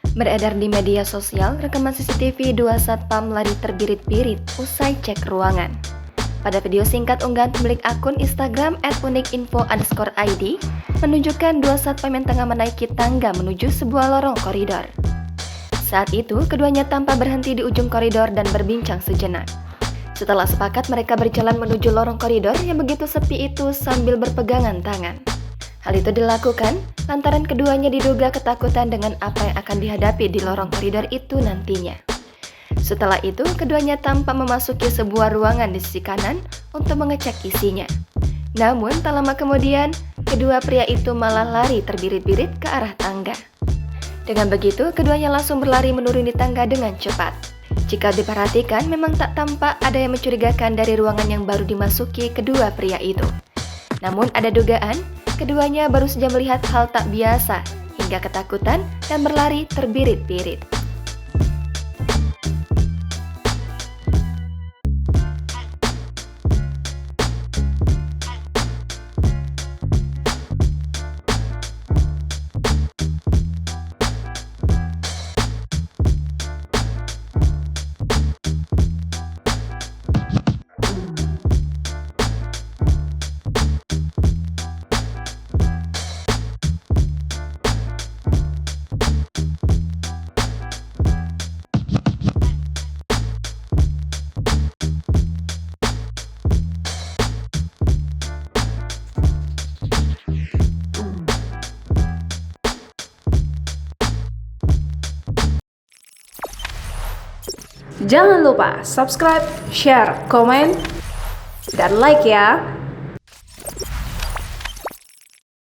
Beredar di media sosial rekaman CCTV dua satpam lari terbirit-birit usai cek ruangan. Pada video singkat unggahan pemilik akun Instagram @unikinfo_id menunjukkan dua satpam yang tengah menaiki tangga menuju sebuah lorong koridor. Saat itu, keduanya tampak berhenti di ujung koridor dan berbincang sejenak. Setelah sepakat, mereka berjalan menuju lorong koridor yang begitu sepi itu sambil berpegangan tangan. Hal itu dilakukan lantaran keduanya diduga ketakutan dengan apa yang akan dihadapi di lorong koridor itu nantinya. Setelah itu, keduanya tampak memasuki sebuah ruangan di sisi kanan untuk mengecek isinya. Namun, tak lama kemudian, kedua pria itu malah lari terbirit-birit ke arah tangga. Dengan begitu, keduanya langsung berlari menuruni tangga dengan cepat. Jika diperhatikan, memang tak tampak ada yang mencurigakan dari ruangan yang baru dimasuki kedua pria itu. Namun ada dugaan, keduanya baru saja melihat hal tak biasa hingga ketakutan dan berlari terbirit-birit. Jangan lupa subscribe, share, komen, dan like ya.